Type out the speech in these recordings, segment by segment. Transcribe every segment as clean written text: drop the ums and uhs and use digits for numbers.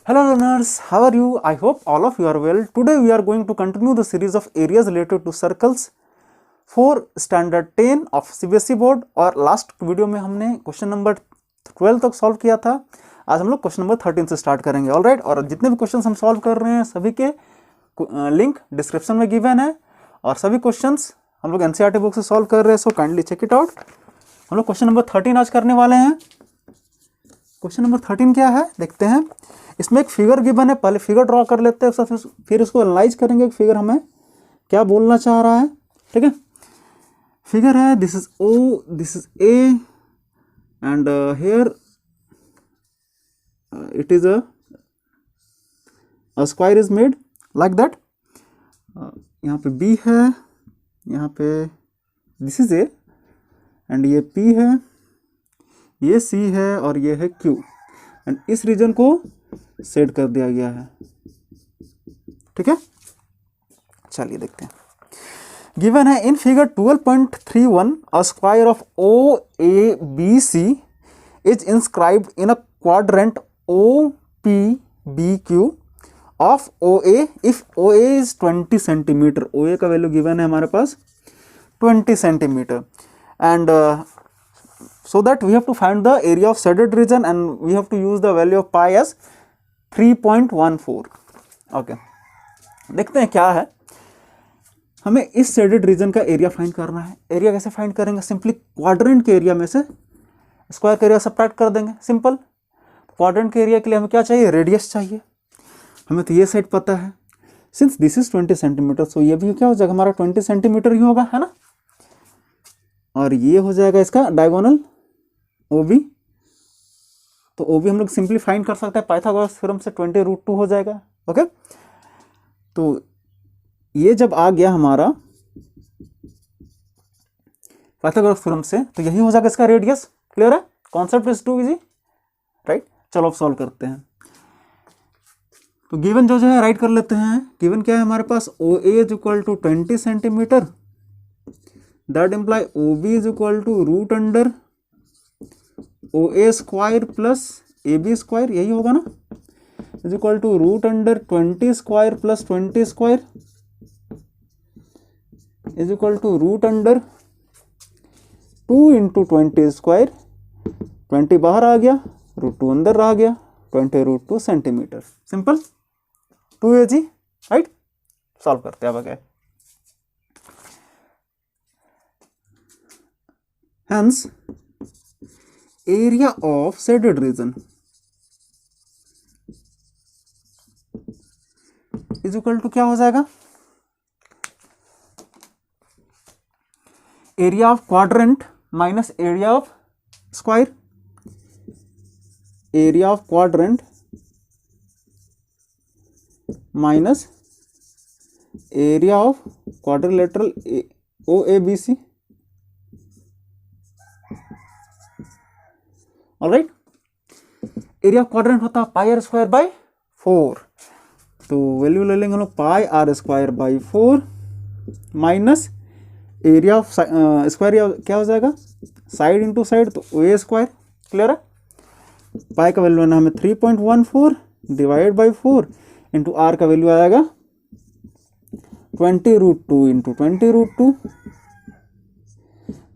Hello learners, how are you? I hope all of you are well. Today we are going to continue the series of areas related to circles for standard 10 of CBSE board. और last video में हमने question number 12 तक solve किया था। आज हम लोग question number 13 से स्टार्ट करेंगे। ऑल राइट, और जितने भी क्वेश्चंस हम सॉल्व कर रहे हैं सभी के लिंक डिस्क्रिप्शन में गिवन है और सभी क्वेश्चंस हम लोग एनसीईआरटी बुक से सॉल्व कर रहे हैं, so kindly check it out. हम लोग क्वेश्चन नंबर 13 आज करने वाले हैं। क्वेश्चन नंबर 13 क्या है देखते हैं। इसमें एक फिगर गिवन है, पहले फिगर ड्रॉ कर लेते हैं, फिर उसको एनालाइज करेंगे कि फिगर हमें क्या बोलना चाह रहा है। ठीक है, फिगर है this is O, this is A and here it is a square is made like that. यहाँ पे बी है, यहाँ पे दिस इज ए एंड ये पी है, ये सी है और ये है क्यू एंड इस रीजन को सेट कर दिया गया है। ठीक है, चलिए देखते हैं। गिवन है in figure 12.31 a square of O A B C is inscribed in a quadrant O P B Q of O A if O A is 20 centimetre. O A का वैल्यू गिवन है हमारे पास 20 centimetre and so that we have to find the area of shaded region and we have to use the value of pi as 3.14. Okay, देखते हैं क्या है। हमें इस शेडेड रीजन का एरिया फाइंड करना है। एरिया कैसे फाइंड करेंगे? सिंपली क्वाड्रेंट के एरिया में से स्क्वायर का एरिया सब्ट्रैक्ट कर देंगे। सिंपल। क्वाड्रेंट के एरिया के लिए हमें क्या चाहिए? रेडियस चाहिए। हमें तो ये साइड पता है, सिंस दिस इज 20 सेंटीमीटर, सो ये भी क्या हो जाएगा हमारा 20 सेंटीमीटर ही होगा, है ना। और ये हो जाएगा इसका डायगोनल OB। तो OB हम लोग सिंपली फाइंड कर सकते हैं पाइथागोरस थ्योरम से, 20√2 हो जाएगा। ओके, तो ये जब आ गया हमारा पाइथागोरस थ्योरम से तो यही हो जाएगा इसका रेडियस। क्लियर है? Concept is too easy, right. चलो अब सॉल्व करते हैं। तो गिवन जो है राइट कर लेते हैं। गिवन क्या है हमारे पास? OA is equal to 20 centimetre, that imply OB is equal to root under OA square plus AB square, यही होगा ना, is equal to root under 20 square plus 20 square is equal to root under 2 into 20 square. 20 बाहर आ गया, √2 अंदर रह गया, 20√2 centimetre. Simple, 2AG, right. Solve करते हैं अब आगे। Hence, area of shaded region is equal to क्या हो जाएगा? Area of quadrant minus area of square. Area of quadrant minus area of quadrilateral OABC। Alright, area of quadrant होता है पाई are square by 4, तो वैल्यू ले लेंगे हम लोग pi are square by 4 minus area of square क्या हो जाएगा? साइड इंटू साइड, तो OA स्क्वायर। क्लियर है? पाई का वैल्यू है ना हमें 3.14 डिवाइड बाई 4 इंटू आर का वैल्यू आएगा 20√2 इंटू 20√2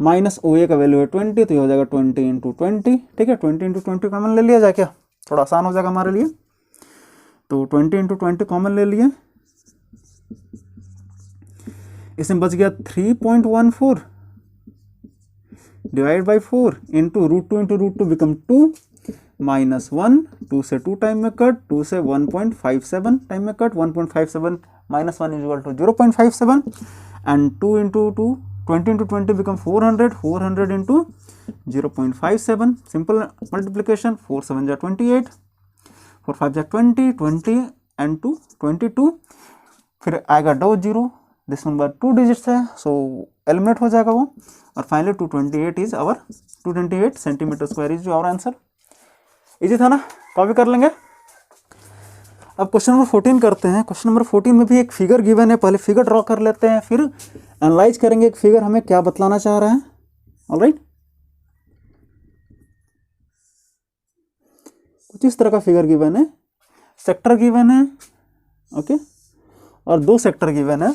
माइनस OA का वैल्यू है 20, तो ये हो जाएगा 20 इंटू 20। ठीक है, 20 इंटू 20 कॉमन ले लिया जाए, क्या थोड़ा आसान हो जाएगा हमारे लिए। तो 20 इंटू 20 कॉमन ले लिए, इसमें बच गया 3.14 divide by 4 into √2 into √2 become 2 minus 1, 2 से 2 टाइम में कट, 2 से 1.57 टाइम में cut, 1.57 minus 1 is equal to 0.57 and 2 into 2 20 into 20 become 400, 400 into 0.57, simple multiplication, 4 7 जा 28, 4 5 जा 20, 20 and 2 22, फिर आएगा डो जीरो, दिस नंबर 2 डिजिट्स है, सो एलिमिनेट हो जाएगा वो, और finally 228 is our 228 centimetre square is our answer. Easy था ना, कॉपी कर लेंगे। अब क्वेश्चन नंबर 14 करते हैं। क्वेश्चन नंबर 14 में भी एक फिगर गिवन है, पहले फिगर ड्रॉ कर लेते हैं, फिर एनालाइज करेंगे एक फिगर हमें क्या बतलाना चाह रहा है। ऑलराइट, कुछ इस तरह का फिगर गिवन है। सेक्टर गिवन है, ओके, और 2 सेक्टर गिवन है।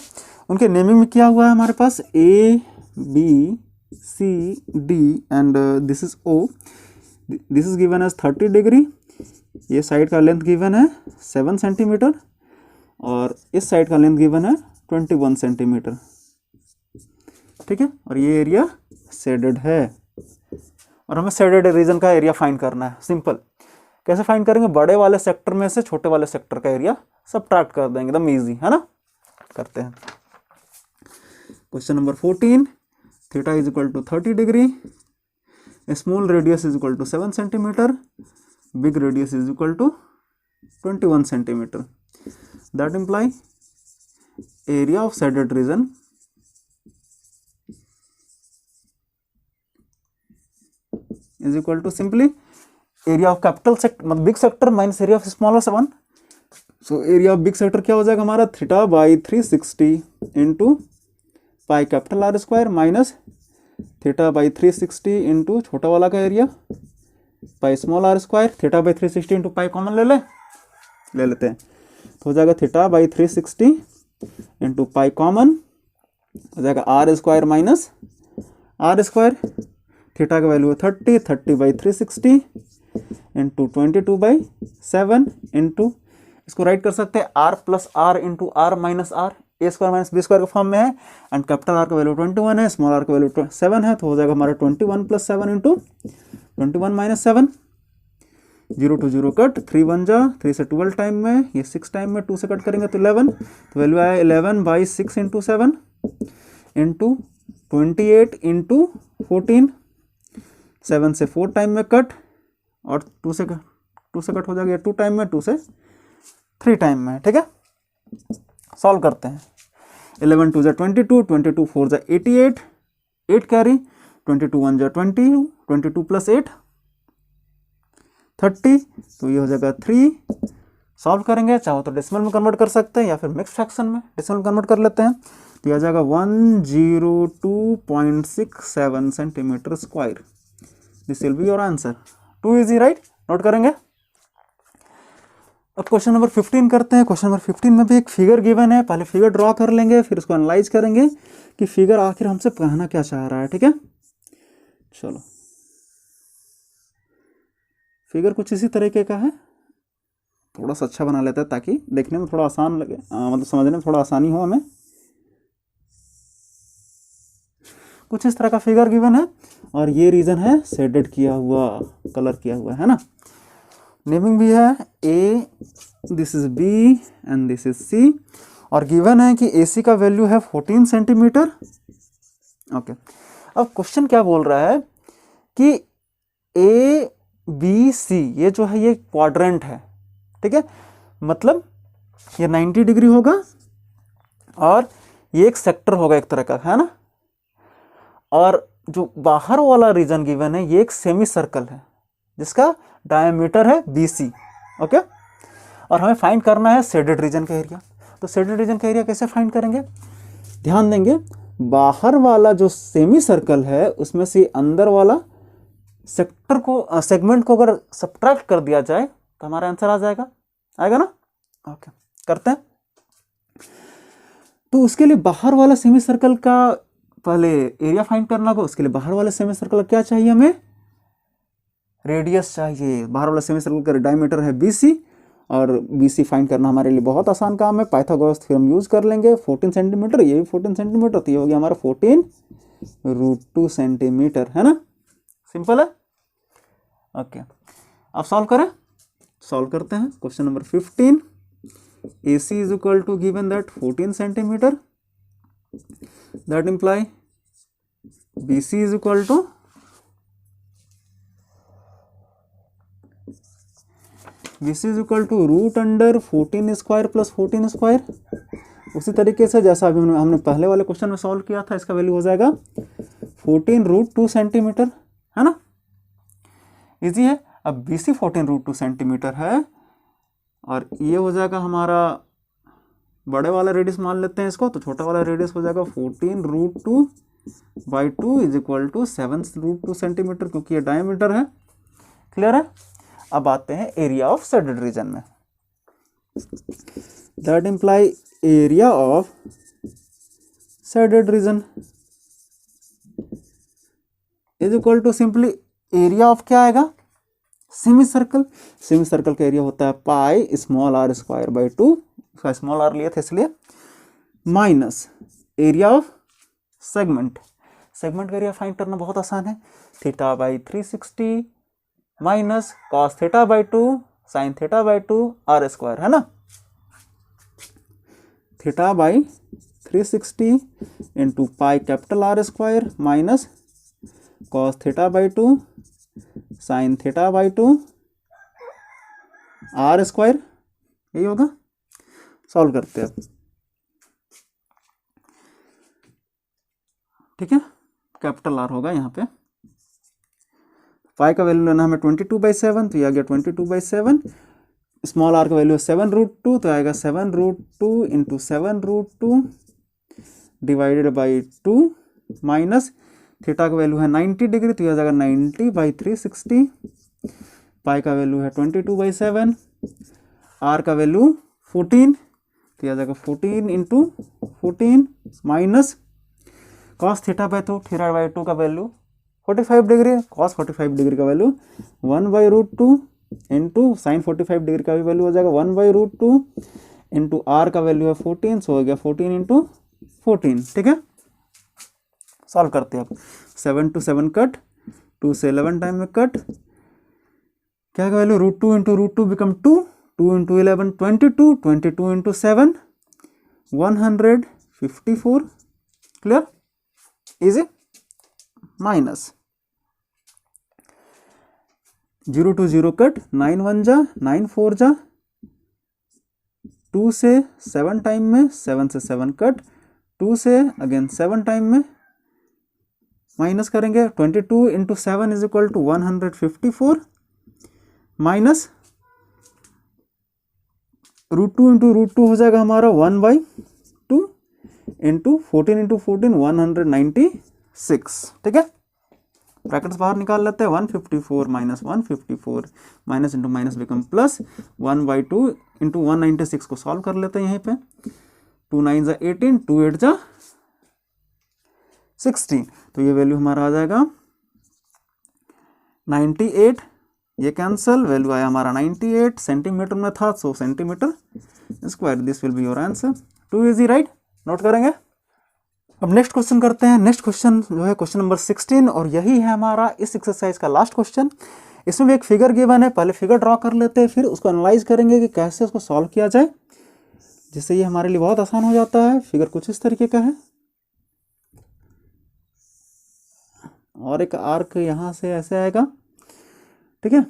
उनके नेमिंग में क्या हुआ है हमारे पास, A B C D and this is O। This is given as 30 degree. ये साइड का लेंथ गिवन है 7 सेंटीमीटर और इस साइड का लेंथ गिवन है 21 सेंटीमीटर, ठीक है। और ये एरिया शेडेड है और हमें शेडेड रीजन का एरिया फाइंड करना है। सिंपल, कैसे फाइंड करेंगे, बड़े वाले सेक्टर में से छोटे वाले सेक्टर का एरिया सबट्रैक्ट कर देंगे, एकदम इजी है ना। करते हैं question number 14। Theta is equal to 30 degree, small radius is equal to 7 centimetre, big radius is equal to 21 centimetre. That imply area of shaded region is equal to simply area of capital sector, big sector minus area of smaller one. So area of big sector क्या हो जाएगा हमारा, theta by 360 into pi capital R square minus theta by 360 into छोटा वाला का area pi small R square. Theta by 360 into pi common ले लेते हैं, तो हो जाएगा theta by 360 into pi common हो जाएगा R square minus R square. Theta का वैल्यू है 30 बाई 360 इंटू 22/7 इंटू, इसको राइट कर सकते हैं R plus R into are minus R, A square minus B square के फॉर्म में है। एंड कैपिटल आर का वैल्यू 21 है, स्मॉल आर का वैल्यू 7 है, तो हो जाएगा हमारा 21 + 7 इंटू 21 - 7। 0 to 0 कट, 3 1 जा 3 से 12 टाइम में, ये 6 टाइम में 2 से कट करेंगे तो 11, तो वैल्यू आया 11/6 इंटू 7 इंटू 28 इंटू 14। 7 से 4 टाइम में कट और 2 से कट हो जाएगा 2 टाइम में, 2 से 3 टाइम में, ठीक है। सॉल्व करते हैं। 11 2 जा 22, 22 4 जा 88, 8 कैरी, 22 1 जा 22, 22 + 8 30, तो ये हो जाएगा 3। सॉल्व करेंगे, चाहो तो डेसिमल में कन्वर्ट कर सकते हैं या फिर मिक्स फ्रैक्शन में डेसिमल कन्वर्ट कर लेते हैं, तो यह आ जाएगा 102.67 centimetre square. This will be your answer. Too easy, right. Note करेंगे। अब क्वेश्चन नंबर 15 करते हैं। क्वेश्चन नंबर 15 में भी एक फिगर गिवन है, पहले फिगर ड्रॉ कर लेंगे, फिर उसको एनालाइज करेंगे कि फिगर आखिर हमसे कहना क्या चाह रहा है, ठीक है। चलो, फिगर कुछ इसी तरीके का है, थोड़ा सा अच्छा बना लेता है ताकि देखने में थोड़ा आसान लगे, मतलब समझने में थोड़ा आसानी हो हमें। कुछ इस तरह का फिगर गिवन है और ये रीजन है शेडेड किया हुआ, कलर किया हुआ है ना। नेमिंग भी है A, this is B and this is C, और गिवन है कि AC का वैल्यू है 14 सेंटीमीटर। ओके, अब क्वेश्चन क्या बोल रहा है कि ABC ये जो है ये क्वाड्रेंट है, ठीक है, मतलब ये 90 डिग्री होगा और ये एक सेक्टर होगा एक तरह का, है ना। और जो बाहर वाला रीजन गिवन है ये एक सेमी सर्कल है जिसका डायमीटर है BC, ओके। और हमें फाइंड करना है शेडेड रीजन का एरिया। तो शेडेड रीजन का एरिया कैसे फाइंड करेंगे, ध्यान देंगे, बाहर वाला जो सेमी सर्कल है उसमें से अंदर वाला सेक्टर को, सेगमेंट को अगर सब्ट्रैक्ट कर दिया जाए तो हमारा आंसर आ जाएगा, आएगा ना। ओके, करते हैं। तो उसके लिए बाहर वाला सेमी सर्कल का पहले एरिया फाइंड करना होगा। उसके लिए बाहर वाले सेमी सर्कल का क्या चाहिए, हमें रेडियस चाहिए। बाहर वाला सेमी सर्कल का डायमीटर है BC और BC फाइंड करना हमारे लिए बहुत आसान काम है। पाइथागोरस थ्योरम यूज कर लेंगे। 14 सेंटीमीटर, ये भी 14 सेंटीमीटर, तो ये हो गया हमारा 14√2 सेंटीमीटर, है ना। सिंपल है। ओके, अब सॉल्व करें। सॉल्व करते हैं। Question number 15, AC is equal to given that 14 centimetre, that imply BC is equal to √14 square plus 14 square. उसी तरीके से जैसा अभी हमने पहले वाले क्वेश्चन में सॉल्व किया था, इसका वैल्यू हो जाएगा 14√2 सेंटीमीटर, है ना। इजी है। अब BC 14√2 सेंटीमीटर है और ये हो जाएगा हमारा, बड़े वाला रेडियस मान लेते हैं इसको, तो छोटा वाला रेडियस हो जाएगा 14√2/2 इज इक्वल टू 7√2 सेंटीमीटर, क्योंकि ये डायमीटर है। क्लियर है। अब आते हैं एरिया ऑफ शेडेड रीजन में। That imply area of shaded region is equal to simply area of क्या आएगा, सेमी सर्कल। सेमी सर्कल का एरिया होता है pi small R square by 2, उसका स्मॉल आर लिया था इसलिए, minus area of segment. Segment का एरिया फाइंड करना बहुत आसान है, theta by 360 minus cos theta by 2 sine theta by 2 R square, है ना। Theta by 360 into pi capital R square minus cos theta by 2 sine theta by 2 R square, यही होगा। Solve करते हैं, ठीक है। कैपिटल आर होगा यहाँ पे, पाई का वैल्यू लेना हमें 22/7, तो ये आ गया 22/7। स्मॉल आर का वैल्यू है 7√2, तो आएगा 7√2 into 7√2 divided by 2 minus theta का वैल्यू है 90 डिग्री, तो यह आ जाएगा 90/360। पाई का वैल्यू है 22/7, आर का वैल्यू 14, तो यह आ जाएगा 14 into 14 minus cos theta by 2, theta by 2 का वैल्यू 45 डिग्री है, कॉस 45 डिग्री का वैल्यू 1/√2 इंटू साइन 45 डिग्री का भी वैल्यू हो जाएगा 1/√2 इंटू आर का वैल्यू है 14, सो हो गया 14 इंटू 14, ठीक है। सॉल्व करते हैं अब, 7 to 7 कट, 2 से 11 टाइम में कट, क्या का value √2 into √2 become 2, 2 into 11 22, 22 into 7 154, clear, easy. Minus 0 to 0 cut, 9 1 जा 9 4 जा, 2 से 7 टाइम में, 7 से 7 कट, 2 से अगेन 7 टाइम में माइनस करेंगे, 22 into 7 is equal to 154 minus √2 into √2 हो जाएगा हमारा 1/2 इंटू 14 इंटू 14 196, ठीक है। ब्रैकेट्स बाहर निकाल लेते हैं, 154 minus 154 minus into minus become plus 1/2 into 196 को सॉल्व कर लेते हैं यहीं पे, 2 9 जा 18, 2 8 जा 16, तो ये वैल्यू हमारा आ जाएगा 98, ये कैंसल, वैल्यू आया हमारा 98 सेंटीमीटर में था, so centimetre square, this will be your answer. Too easy, right, note करेंगे। अब नेक्स्ट क्वेश्चन करते हैं। नेक्स्ट क्वेश्चन जो है क्वेश्चन नंबर 16, और यही है हमारा इस एक्सरसाइज का लास्ट क्वेश्चन। इसमें भी एक फिगर गिवन है, पहले फिगर ड्रॉ कर लेते हैं, फिर उसको एनालाइज करेंगे कि कैसे उसको सॉल्व किया जाए, जिससे ये हमारे लिए बहुत आसान हो जाता है। फिगर कुछ इस तरीके का है, और एक आर्क यहाँ से ऐसे आएगा, ठीक है,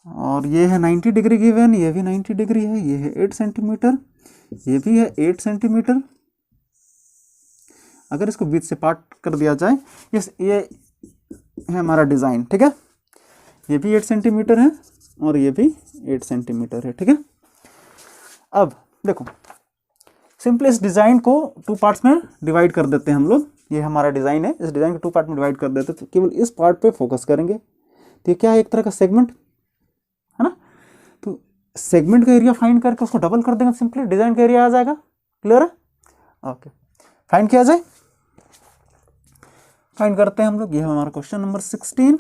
और ये है 90 डिग्री गिवन, ये भी 90 डिग्री है, ये है 8 सेंटीमीटर, ये भी है 8 सेंटीमीटर। अगर इसको बीच से पार्ट कर दिया जाए, ये है हमारा डिज़ाइन, ठीक है, ये भी 8 सेंटीमीटर है और ये भी 8 सेंटीमीटर है, ठीक है। अब देखो, सिंपली इस डिज़ाइन को 2 पार्ट्स में डिवाइड कर देते हैं हम लोग। ये हमारा डिज़ाइन है, इस डिज़ाइन को 2 पार्ट में डिवाइड कर देते हैं, तो केवल इस पार्ट पे फोकस करेंगे। तो ये क्या है, एक तरह का सेगमेंट है ना। तो सेगमेंट का एरिया फाइंड करके उसको डबल कर देंगे, सिंपली डिज़ाइन का एरिया आ जाएगा। क्लियर है, ओके। फाइंड किया जाए, फाइंड करते हैं हम लोग। ये है हमारा क्वेश्चन नंबर 16।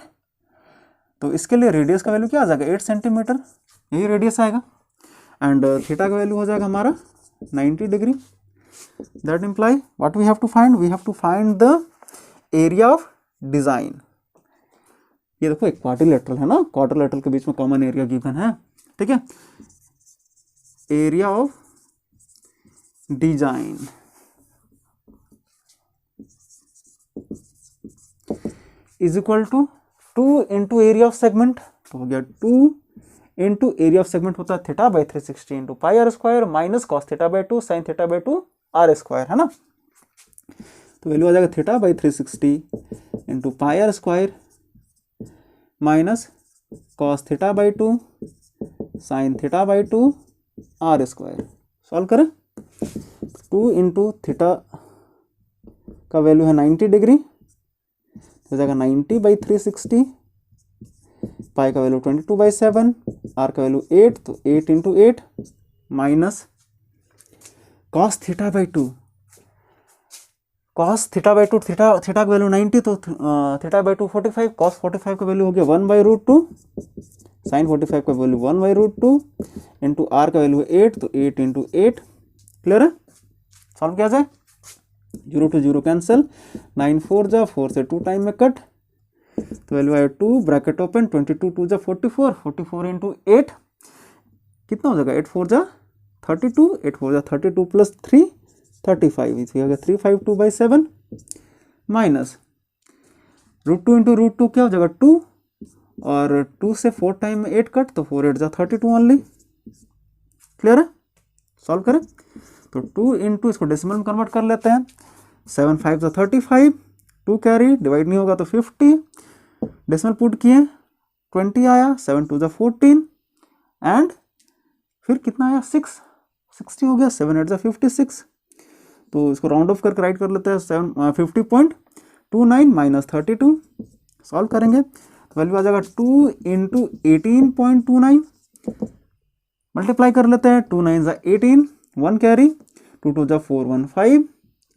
तो इसके लिए रेडियस का वैल्यू क्या आ जाएगा, 8 सेंटीमीटर, यही रेडियस आएगा, एंड थीटा का वैल्यू हो जाएगा हमारा 90 degree. That imply what we have to find, we have to find the area of design. ये देखो एक क्वाड्रिलेटरल है ना, क्वाड्रिलेटरल के बीच में कॉमन एरिया गिवन है, ठीक है। Area of design is equal to 2 into area of segment, तो हो गया 2 इंटू एरिया ऑफ सेगमेंट होता है theta by 360 into pi are square minus cos theta by 2 sine theta by 2 R square, है ना। तो वैल्यू आ जाएगा theta by 360 into pi are square minus cos theta by 2 sine theta by 2 R square. Solve करें, 2 into theta का value है 90 degree, हो जाएगा 90/360, पाई का वैल्यू 22/7 आर का वैल्यू 8, तो 8 into 8 minus cos theta by 2, cos theta by 2, theta का value 90, तो थीटा बाई 2 45, कॉस 45 का वैल्यू हो गया 1/√2, साइन 45 का वैल्यू 1/√2 इंटू आर का वैल्यू 8, तो 8 इंटू 8। क्लियर है? सॉल्व किया जाए, 0 to 0 कैंसिल, 9 4 जा 4 से 2 टाइम में कट, तो वैल्यू आया 2 ब्रैकेट ओपन, 22 2 जा 44, 44 इंटू 8 कितना हो जाएगा, 8 4 जा 32, 8 4 जा 32 प्लस 3 35, इसलिए हो गया 352/7 माइनस √2 इंटू √2 क्या हो जाएगा 2, और 2 से 4 टाइम में 8 कट, तो 4 8 जा 32 ओनली। क्लियर है? सॉल्व करें, तो 2 इंटू इसको डेसिमल में कन्वर्ट कर लेते हैं, 7 5 जा 35, 2 कैरी डिवाइड नहीं होगा तो 50, डेसिमल पुट किए 20 आया, 7 2 जा 14 एंड फिर कितना आया 60 हो गया, 7 8 जा 56, तो इसको राउंड ऑफ करके राइट कर लेते हैं 50.29 माइनस 32, सॉल्व करेंगे तो वैल्यू आ जाएगा 2 इंटू 18.29, मल्टीप्लाई कर लेते हैं, 2 9 जा 18, 1 कैरी, 2 2 जा 4 1 5,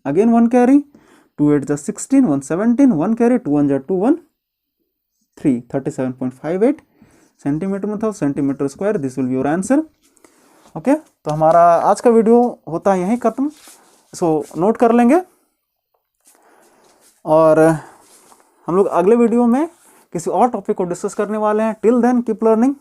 अगेन 1 कैरी, 2 8 जा 16, 1 17, 1 कैरी, 2 1 जा 2 1 3, 37.58 सेंटीमीटर में था, centimetre square, this will be your answer. Okay, तो हमारा आज का वीडियो होता है यहीं खत्म, इसको नोट कर लेंगे और हम लोग अगले वीडियो में किसी और टॉपिक को डिस्कस करने वाले हैं। Till then keep learning.